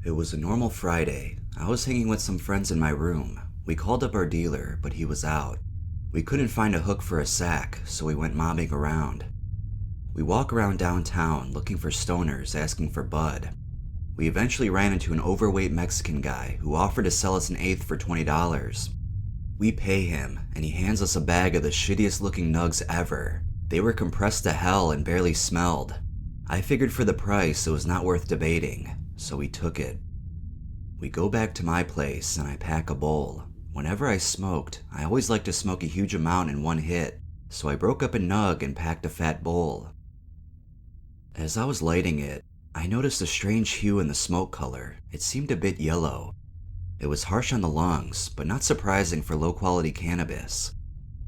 It was a normal Friday. I was hanging with some friends in my room. We called up our dealer, but he was out. We couldn't find a hook for a sack, so we went mobbing around. We walk around downtown looking for stoners asking for bud. We eventually ran into an overweight Mexican guy who offered to sell us an eighth for $20. We pay him, and he hands us a bag of the shittiest looking nugs ever. They were compressed to hell and barely smelled. I figured for the price it was not worth debating, so we took it. We go back to my place and I pack a bowl. Whenever I smoked, I always liked to smoke a huge amount in one hit, so I broke up a nug and packed a fat bowl. As I was lighting it, I noticed a strange hue in the smoke color. It seemed a bit yellow. It was harsh on the lungs, but not surprising for low-quality cannabis.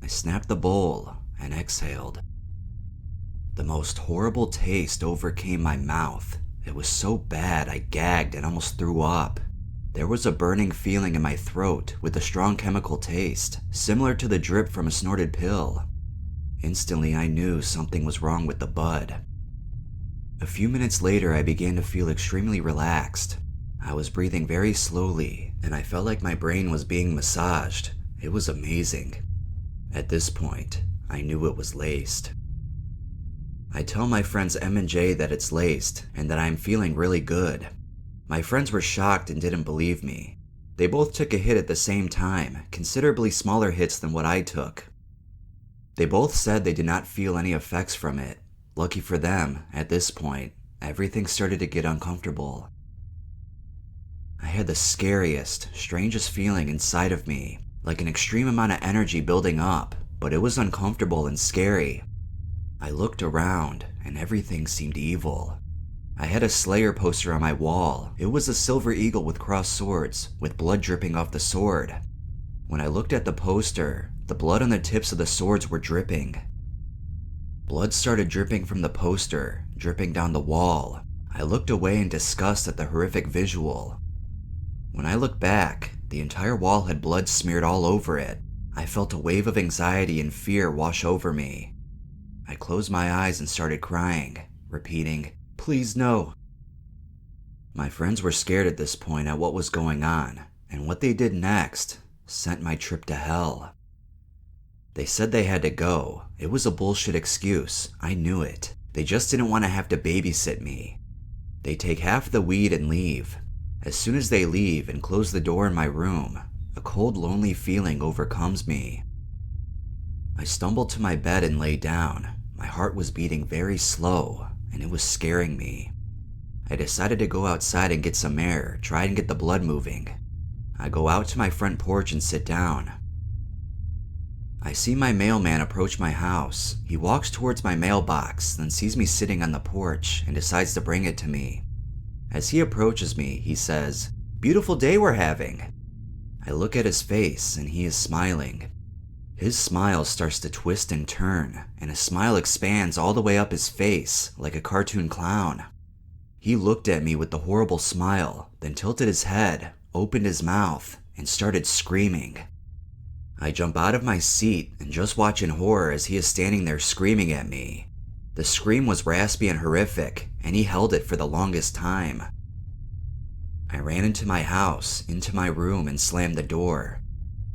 I snapped the bowl and exhaled. The most horrible taste overcame my mouth. It was so bad I gagged and almost threw up. There was a burning feeling in my throat with a strong chemical taste, similar to the drip from a snorted pill. Instantly I knew something was wrong with the bud. A few minutes later I began to feel extremely relaxed. I was breathing very slowly, and I felt like my brain was being massaged. It was amazing. At this point, I knew it was laced. I tell my friends M and J that it's laced and that I'm feeling really good. My friends were shocked and didn't believe me. They both took a hit at the same time, considerably smaller hits than what I took. They both said they did not feel any effects from it. Lucky for them, at this point, everything started to get uncomfortable. I had the scariest, strangest feeling inside of me, like an extreme amount of energy building up, but it was uncomfortable and scary. I looked around, and everything seemed evil. I had a Slayer poster on my wall. It was a silver eagle with crossed swords, with blood dripping off the sword. When I looked at the poster, the blood on the tips of the swords were dripping. Blood started dripping from the poster, dripping down the wall. I looked away in disgust at the horrific visual. When I looked back, the entire wall had blood smeared all over it. I felt a wave of anxiety and fear wash over me. I closed my eyes and started crying, repeating, "Please no." My friends were scared at this point at what was going on, and what they did next sent my trip to hell. They said they had to go. It was a bullshit excuse. I knew it. They just didn't want to have to babysit me. They take half the weed and leave. As soon as they leave and close the door in my room, a cold, lonely feeling overcomes me. I stumbled to my bed and lay down. My heart was beating very slow, and it was scaring me. I decided to go outside and get some air, try and get the blood moving. I go out to my front porch and sit down. I see my mailman approach my house. He walks towards my mailbox, then sees me sitting on the porch and decides to bring it to me. As he approaches me, he says, "Beautiful day we're having." I look at his face and he is smiling. His smile starts to twist and turn, and his smile expands all the way up his face like a cartoon clown. He looked at me with the horrible smile, then tilted his head, opened his mouth, and started screaming. I jump out of my seat and just watch in horror as he is standing there screaming at me. The scream was raspy and horrific, and he held it for the longest time. I ran into my house, into my room, and slammed the door.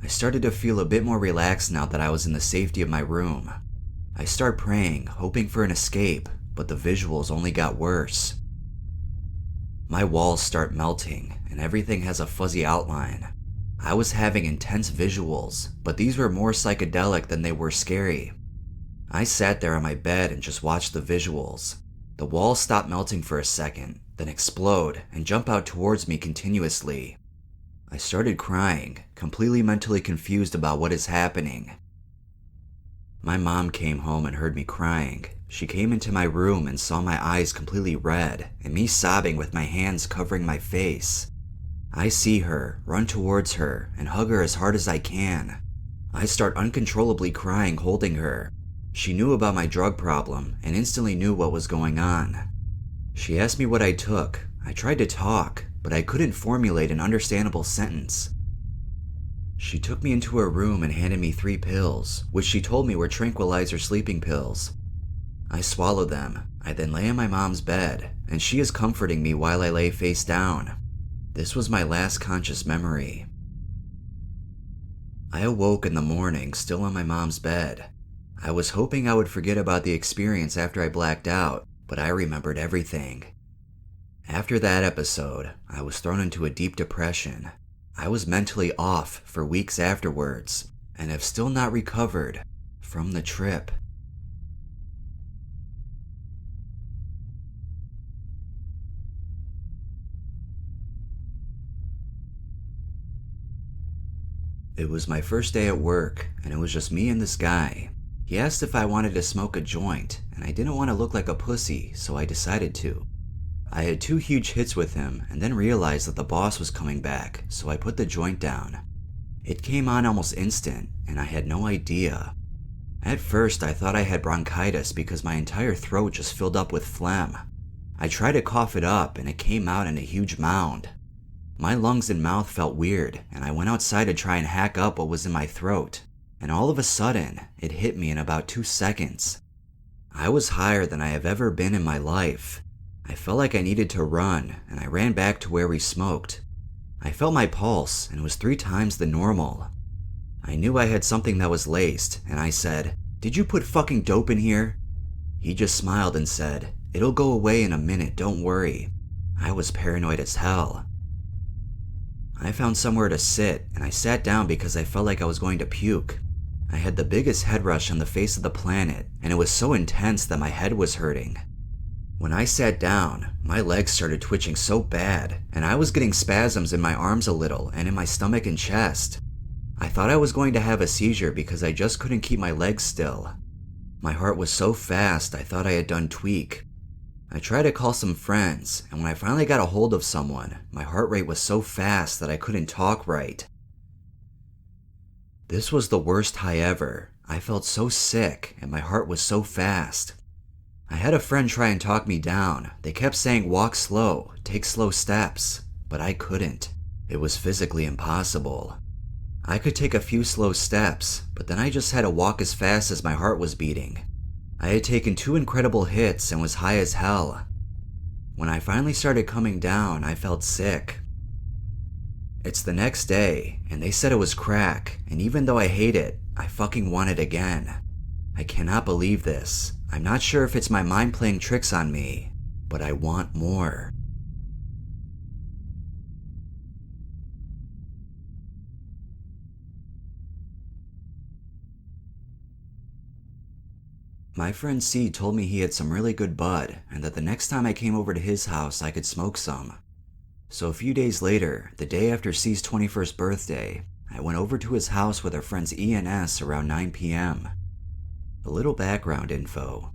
I started to feel a bit more relaxed now that I was in the safety of my room. I start praying, hoping for an escape, but the visuals only got worse. My walls start melting, and everything has a fuzzy outline. I was having intense visuals, but these were more psychedelic than they were scary. I sat there on my bed and just watched the visuals. The walls stop melting for a second, then explode and jump out towards me continuously. I started crying, completely mentally confused about what is happening. My mom came home and heard me crying. She came into my room and saw my eyes completely red and me sobbing with my hands covering my face. I see her, run towards her, and hug her as hard as I can. I start uncontrollably crying holding her. She knew about my drug problem and instantly knew what was going on. She asked me what I took. I tried to talk, but I couldn't formulate an understandable sentence. She took me into her room and handed me 3 pills, which she told me were tranquilizer sleeping pills. I swallowed them. I then lay in my mom's bed, and she is comforting me while I lay face down. This was my last conscious memory. I awoke in the morning, still on my mom's bed. I was hoping I would forget about the experience after I blacked out, but I remembered everything. After that episode, I was thrown into a deep depression. I was mentally off for weeks afterwards, and have still not recovered from the trip. It was my first day at work, and it was just me and this guy. He asked if I wanted to smoke a joint, and I didn't want to look like a pussy, so I decided to. I had 2 huge hits with him, and then realized that the boss was coming back, so I put the joint down. It came on almost instant, and I had no idea. At first, I thought I had bronchitis because my entire throat just filled up with phlegm. I tried to cough it up, and it came out in a huge mound. My lungs and mouth felt weird, and I went outside to try and hack up what was in my throat. And all of a sudden, it hit me in about 2 seconds. I was higher than I have ever been in my life. I felt like I needed to run, and I ran back to where we smoked. I felt my pulse, and it was 3 times the normal. I knew I had something that was laced, and I said, "Did you put fucking dope in here?" He just smiled and said, "It'll go away in a minute, don't worry." I was paranoid as hell. I found somewhere to sit, and I sat down because I felt like I was going to puke. I had the biggest head rush on the face of the planet, and it was so intense that my head was hurting. When I sat down, my legs started twitching so bad, and I was getting spasms in my arms a little and in my stomach and chest. I thought I was going to have a seizure because I just couldn't keep my legs still. My heart was so fast I thought I had done tweak. I tried to call some friends, and when I finally got a hold of someone, my heart rate was so fast that I couldn't talk right. This was the worst high ever. I felt so sick, and my heart was so fast. I had a friend try and talk me down. They kept saying walk slow, take slow steps, but I couldn't. It was physically impossible. I could take a few slow steps, but then I just had to walk as fast as my heart was beating. I had taken 2 incredible hits and was high as hell. When I finally started coming down, I felt sick. It's the next day, and they said it was crack, and even though I hate it, I fucking want it again. I cannot believe this. I'm not sure if it's my mind playing tricks on me, but I want more. My friend C told me he had some really good bud, and that the next time I came over to his house I could smoke some. So a few days later, the day after C's 21st birthday, I went over to his house with our friends E and S around 9 p.m. A little background info.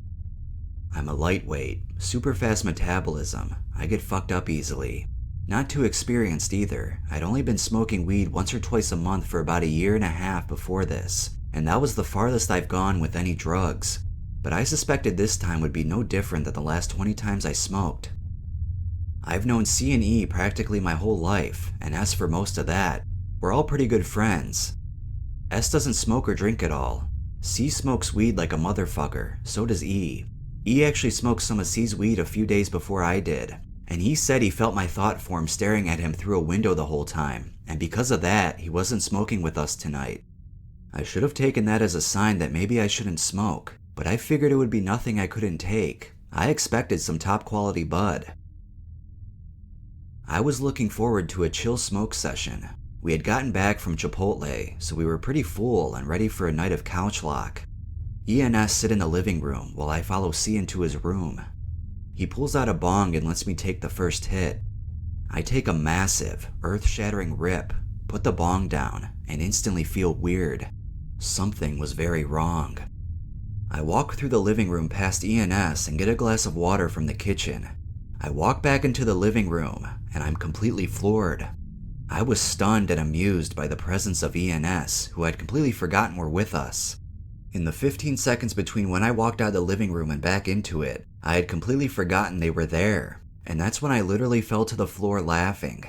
I'm a lightweight, super fast metabolism. I get fucked up easily. Not too experienced either. I'd only been smoking weed once or twice a month for about 1.5 years before this, and that was the farthest I've gone with any drugs. But I suspected this time would be no different than the last 20 times I smoked. I've known C and E practically my whole life, and S for most of that. We're all pretty good friends. S doesn't smoke or drink at all. C smokes weed like a motherfucker, so does E. E actually smoked some of C's weed a few days before I did, and he said he felt my thought form staring at him through a window the whole time, and because of that, he wasn't smoking with us tonight. I should have taken that as a sign that maybe I shouldn't smoke, but I figured it would be nothing I couldn't take. I expected some top quality bud. I was looking forward to a chill smoke session. We had gotten back from Chipotle, so we were pretty full and ready for a night of couch lock. E and S sit in the living room while I follow C into his room. He pulls out a bong and lets me take the first hit. I take a massive, earth-shattering rip, put the bong down, and instantly feel weird. Something was very wrong. I walk through the living room past E and S and get a glass of water from the kitchen. I walk back into the living room, and I'm completely floored. I was stunned and amused by the presence of E and S, who I'd completely forgotten were with us. In the 15 seconds between when I walked out of the living room and back into it, I had completely forgotten they were there, and that's when I literally fell to the floor laughing.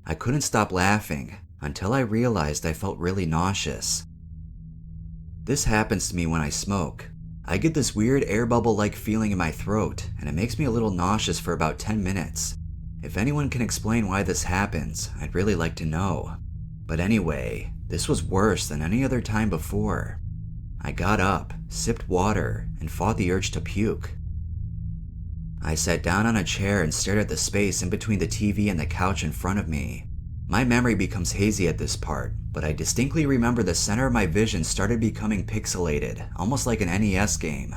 I couldn't stop laughing until I realized I felt really nauseous. This happens to me when I smoke. I get this weird air bubble-like feeling in my throat, and it makes me a little nauseous for about 10 minutes. If anyone can explain why this happens, I'd really like to know. But anyway, this was worse than any other time before. I got up, sipped water, and fought the urge to puke. I sat down on a chair and stared at the space in between the TV and the couch in front of me. My memory becomes hazy at this part, but I distinctly remember the center of my vision started becoming pixelated, almost like an NES game.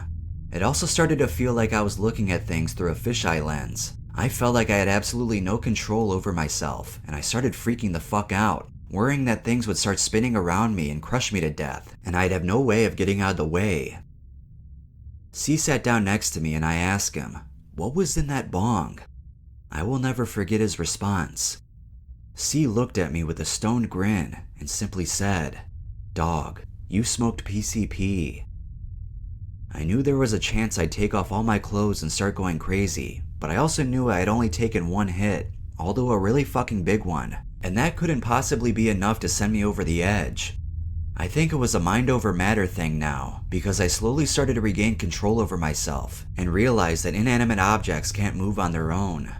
It also started to feel like I was looking at things through a fisheye lens. I felt like I had absolutely no control over myself, and I started freaking the fuck out, worrying that things would start spinning around me and crush me to death, and I'd have no way of getting out of the way. C sat down next to me and I asked him, "What was in that bong?" I will never forget his response. C looked at me with a stoned grin and simply said, "Dog, you smoked PCP." I knew there was a chance I'd take off all my clothes and start going crazy, but I also knew I had only taken one hit, although a really fucking big one, and that couldn't possibly be enough to send me over the edge. I think it was a mind over matter thing now, because I slowly started to regain control over myself and realized that inanimate objects can't move on their own.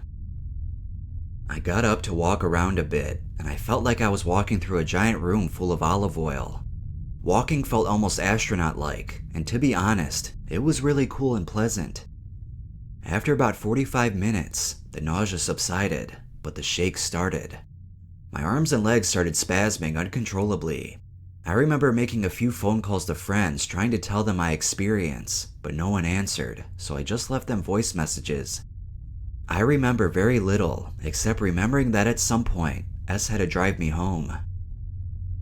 I got up to walk around a bit, and I felt like I was walking through a giant room full of olive oil. Walking felt almost astronaut-like, and to be honest, it was really cool and pleasant. After about 45 minutes, the nausea subsided, but the shakes started. My arms and legs started spasming uncontrollably. I remember making a few phone calls to friends trying to tell them my experience, but no one answered, so I just left them voice messages. I remember very little, except remembering that at some point, S had to drive me home.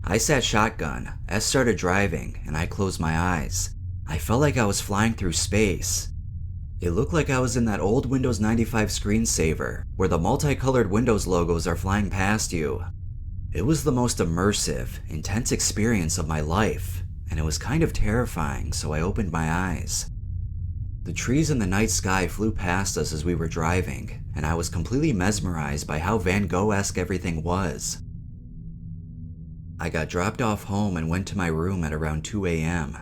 I sat shotgun, S started driving, and I closed my eyes. I felt like I was flying through space. It looked like I was in that old Windows 95 screensaver, where the multicolored Windows logos are flying past you. It was the most immersive, intense experience of my life, and it was kind of terrifying, so I opened my eyes. The trees in the night sky flew past us as we were driving, and I was completely mesmerized by how Van Gogh-esque everything was. I got dropped off home and went to my room at around 2 a.m.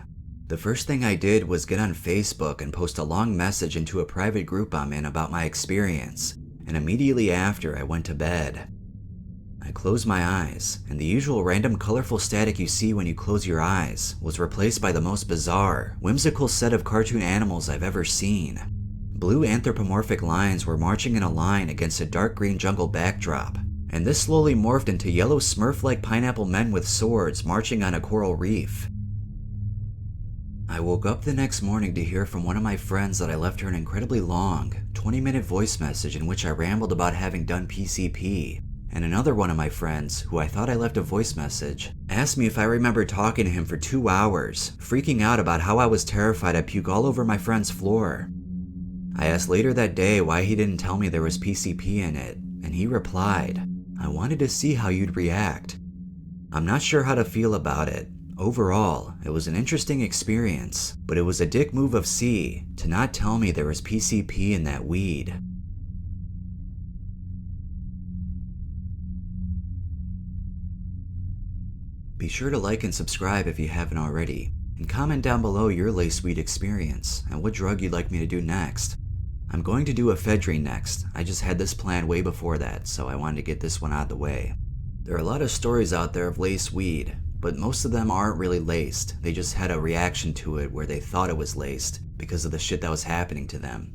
The first thing I did was get on Facebook and post a long message into a private group I'm in about my experience, and immediately after I went to bed. I closed my eyes, and the usual random colorful static you see when you close your eyes was replaced by the most bizarre, whimsical set of cartoon animals I've ever seen. Blue anthropomorphic lions were marching in a line against a dark green jungle backdrop, and this slowly morphed into yellow Smurf-like pineapple men with swords marching on a coral reef. I woke up the next morning to hear from one of my friends that I left her an incredibly long, 20-minute voice message in which I rambled about having done PCP, and another one of my friends, who I thought I left a voice message, asked me if I remember talking to him for 2 hours, freaking out about how I was terrified I'd puke all over my friend's floor. I asked later that day why he didn't tell me there was PCP in it, and he replied, "I wanted to see how you'd react." I'm not sure how to feel about it. Overall, it was an interesting experience, but it was a dick move of C to not tell me there was PCP in that weed. Be sure to like and subscribe if you haven't already, and comment down below your laced weed experience and what drug you'd like me to do next. I'm going to do ephedrine next. I just had this plan way before that, so I wanted to get this one out of the way. There are a lot of stories out there of laced weed, but most of them aren't really laced. They just had a reaction to it where they thought it was laced because of the shit that was happening to them.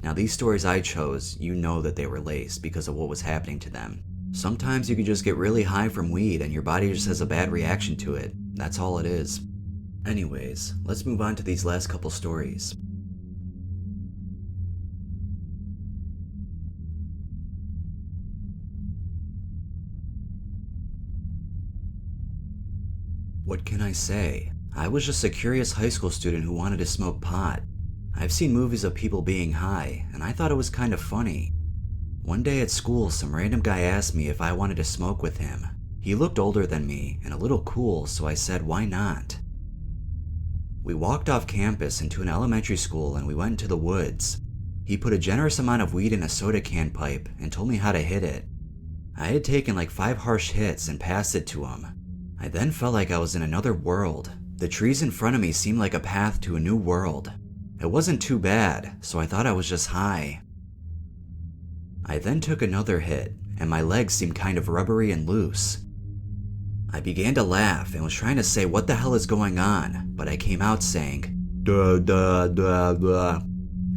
Now these stories I chose, you know that they were laced because of what was happening to them. Sometimes you can just get really high from weed and your body just has a bad reaction to it. That's all it is. Anyways, let's move on to these last couple stories. What can I say? I was just a curious high school student who wanted to smoke pot. I've seen movies of people being high, and I thought it was kind of funny. One day at school, some random guy asked me if I wanted to smoke with him. He looked older than me and a little cool, so I said, why not? We walked off campus into an elementary school and we went into the woods. He put a generous amount of weed in a soda can pipe and told me how to hit it. I had taken like 5 harsh hits and passed it to him. I then felt like I was in another world. The trees in front of me seemed like a path to a new world. It wasn't too bad, so I thought I was just high. I then took another hit, and my legs seemed kind of rubbery and loose. I began to laugh and was trying to say what the hell is going on, but I came out saying, duh duh duh duh.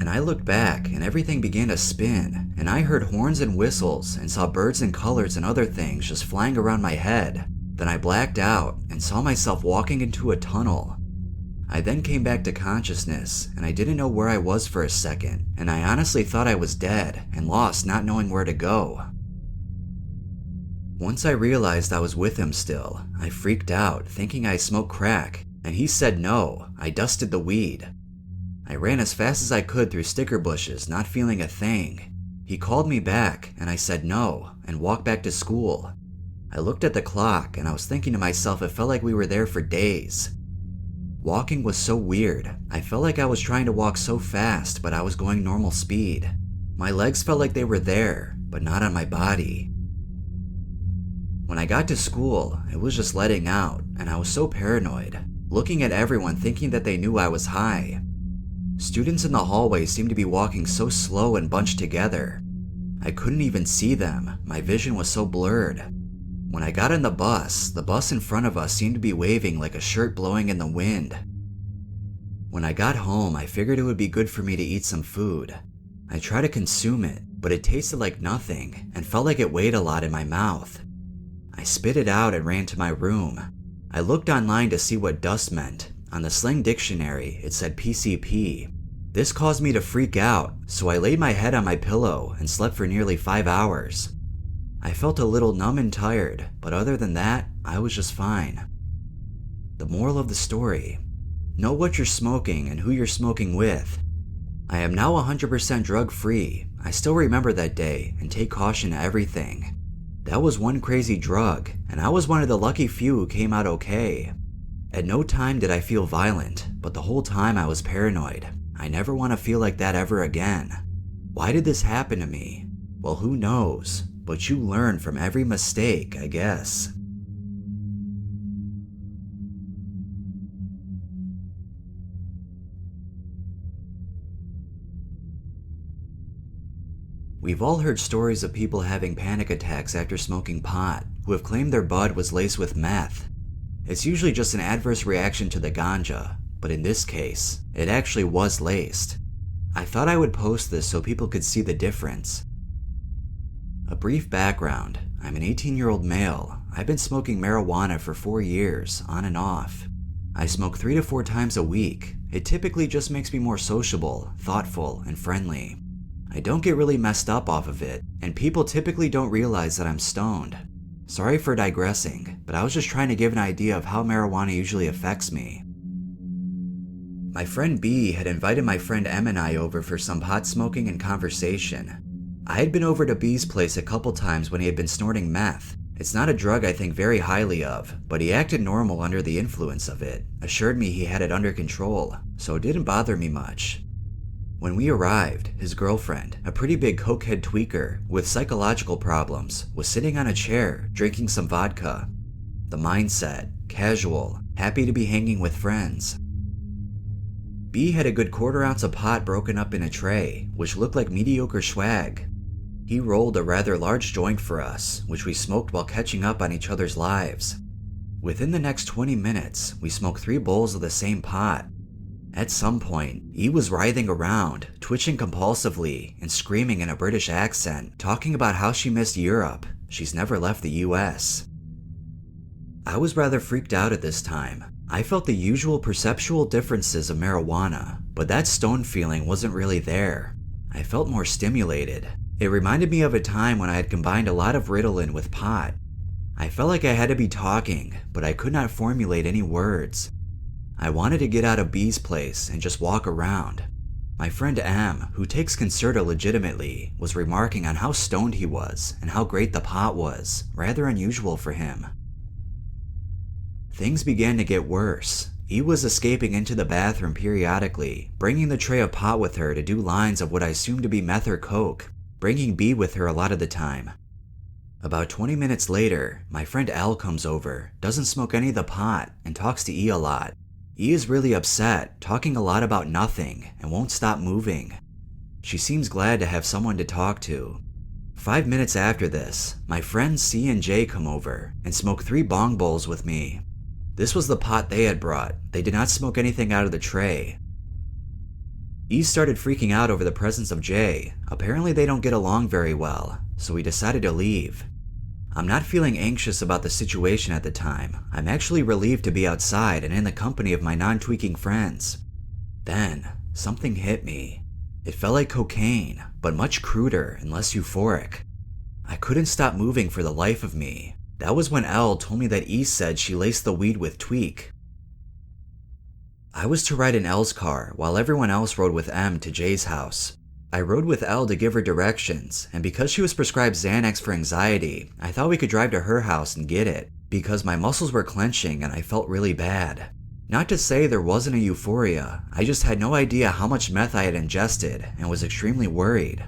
And I looked back and everything began to spin, and I heard horns and whistles and saw birds and colors and other things just flying around my head. Then I blacked out and saw myself walking into a tunnel. I then came back to consciousness, and I didn't know where I was for a second, and I honestly thought I was dead and lost, not knowing where to go. Once I realized I was with him still, I freaked out, thinking I smoked crack, and he said no, I dusted the weed. I ran as fast as I could through sticker bushes, not feeling a thing. He called me back, and I said no, and walked back to school. I looked at the clock, and I was thinking to myself it felt like we were there for days. Walking was so weird. I felt like I was trying to walk so fast, but I was going normal speed. My legs felt like they were there, but not on my body. When I got to school, it was just letting out, and I was so paranoid, looking at everyone thinking that they knew I was high. Students in the hallway seemed to be walking so slow and bunched together. I couldn't even see them, my vision was so blurred. When I got on the bus in front of us seemed to be waving like a shirt blowing in the wind. When I got home, I figured it would be good for me to eat some food. I tried to consume it, but it tasted like nothing and felt like it weighed a lot in my mouth. I spit it out and ran to my room. I looked online to see what dust meant. On the slang dictionary, it said PCP. This caused me to freak out, so I laid my head on my pillow and slept for nearly 5 hours. I felt a little numb and tired, but other than that, I was just fine. The moral of the story: know what you're smoking and who you're smoking with. I am now 100% drug-free. I still remember that day and take caution to everything. That was one crazy drug, and I was one of the lucky few who came out okay. At no time did I feel violent, but the whole time I was paranoid. I never want to feel like that ever again. Why did this happen to me? Well, who knows? But you learn from every mistake, I guess. We've all heard stories of people having panic attacks after smoking pot, who have claimed their bud was laced with meth. It's usually just an adverse reaction to the ganja, but in this case, it actually was laced. I thought I would post this so people could see the difference. A brief background: I'm an 18-year-old male. I've been smoking marijuana for 4 years, on and off. I smoke 3 to 4 times a week. It typically just makes me more sociable, thoughtful, and friendly. I don't get really messed up off of it, and people typically don't realize that I'm stoned. Sorry for digressing, but I was just trying to give an idea of how marijuana usually affects me. My friend B had invited my friend M and I over for some pot smoking and conversation. I had been over to B's place a couple times when he had been snorting meth. It's not a drug I think very highly of, but he acted normal under the influence of it, assured me he had it under control, so it didn't bother me much. When we arrived, his girlfriend, a pretty big cokehead tweaker with psychological problems, was sitting on a chair, drinking some vodka. The mindset: casual, happy to be hanging with friends. B had a good 1/4 ounce of pot broken up in a tray, which looked like mediocre swag. He rolled a rather large joint for us, which we smoked while catching up on each other's lives. Within the next 20 minutes, we smoked 3 bowls of the same pot. At some point, E was writhing around, twitching compulsively, and screaming in a British accent, talking about how she missed Europe. She's never left the US. I was rather freaked out at this time. I felt the usual perceptual differences of marijuana, but that stone feeling wasn't really there. I felt more stimulated. It reminded me of a time when I had combined a lot of Ritalin with pot. I felt like I had to be talking, but I could not formulate any words. I wanted to get out of B's place and just walk around. My friend M, who takes Concerta legitimately, was remarking on how stoned he was and how great the pot was, rather unusual for him. Things began to get worse. E was escaping into the bathroom periodically, bringing the tray of pot with her to do lines of what I assumed to be meth or coke, bringing B with her a lot of the time. About 20 minutes later, my friend Al comes over, doesn't smoke any of the pot, and talks to E a lot. E is really upset, talking a lot about nothing, and won't stop moving. She seems glad to have someone to talk to. 5 minutes after this, my friends C and J come over and smoke 3 bong bowls with me. This was the pot they had brought. They did not smoke anything out of the tray. E started freaking out over the presence of J. Apparently they don't get along very well, so we decided to leave. I'm not feeling anxious about the situation at the time. I'm actually relieved to be outside and in the company of my non-tweaking friends. Then, something hit me. It felt like cocaine, but much cruder and less euphoric. I couldn't stop moving for the life of me. That was when Elle told me that E said she laced the weed with tweak. I was to ride in Elle's car while everyone else rode with M to J's house. I rode with Elle to give her directions, and because she was prescribed Xanax for anxiety, I thought we could drive to her house and get it, because my muscles were clenching and I felt really bad. Not to say there wasn't a euphoria, I just had no idea how much meth I had ingested and was extremely worried.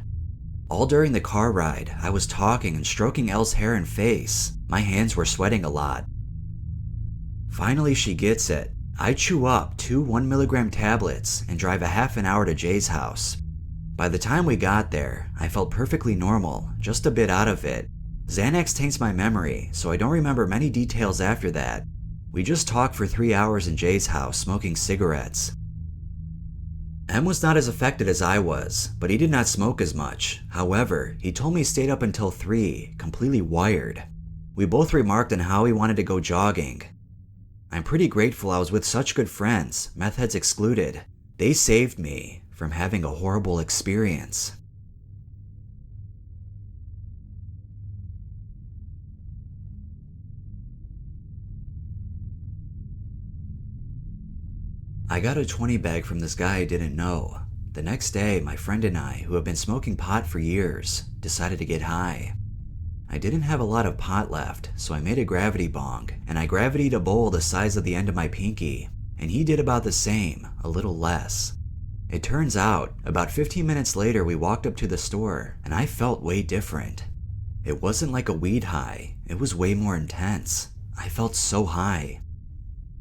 All during the car ride, I was talking and stroking Elle's hair and face. My hands were sweating a lot. Finally, she gets it. I chew up 2 1mg tablets and drive a half an hour to Jay's house. By the time we got there, I felt perfectly normal, just a bit out of it. Xanax taints my memory, so I don't remember many details after that. We just talked for 3 hours in Jay's house smoking cigarettes. M was not as affected as I was, but he did not smoke as much. However, he told me he stayed up until 3, completely wired. We both remarked on how he wanted to go jogging. I'm pretty grateful I was with such good friends, meth heads excluded. They saved me from having a horrible experience. I got a 20 bag from this guy I didn't know. The next day, my friend and I, who have been smoking pot for years, decided to get high. I didn't have a lot of pot left, so I made a gravity bong, and I gravitied a bowl the size of the end of my pinky, and he did about the same, a little less. It turns out, about 15 minutes later we walked up to the store, and I felt way different. It wasn't like a weed high, it was way more intense. I felt so high.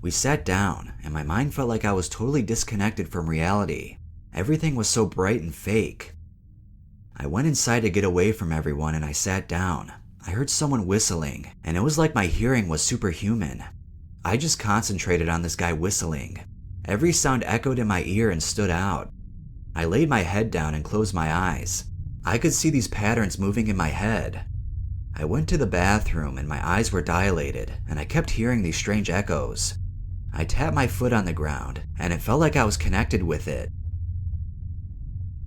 We sat down, and my mind felt like I was totally disconnected from reality. Everything was so bright and fake. I went inside to get away from everyone and I sat down. I heard someone whistling, and it was like my hearing was superhuman. I just concentrated on this guy whistling. Every sound echoed in my ear and stood out. I laid my head down and closed my eyes. I could see these patterns moving in my head. I went to the bathroom and my eyes were dilated, and I kept hearing these strange echoes. I tapped my foot on the ground, and it felt like I was connected with it.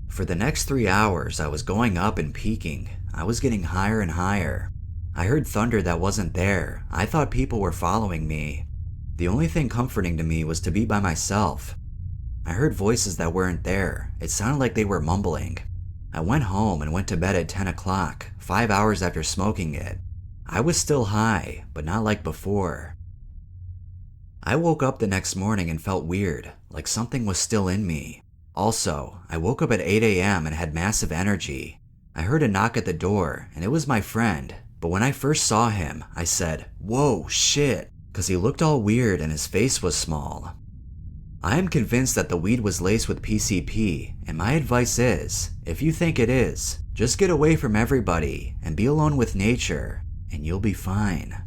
For the next 3 hours, I was going up and peaking. I was getting higher and higher. I heard thunder that wasn't there. I thought people were following me. The only thing comforting to me was to be by myself. I heard voices that weren't there. It sounded like they were mumbling. I went home and went to bed at 10 o'clock, 5 hours after smoking it. I was still high, but not like before. I woke up the next morning and felt weird, like something was still in me. Also, I woke up at 8 a.m. and had massive energy. I heard a knock at the door, and it was my friend, but when I first saw him, I said, "Whoa, shit," because he looked all weird and his face was small. I am convinced that the weed was laced with PCP, and my advice is, if you think it is, just get away from everybody and be alone with nature, and you'll be fine.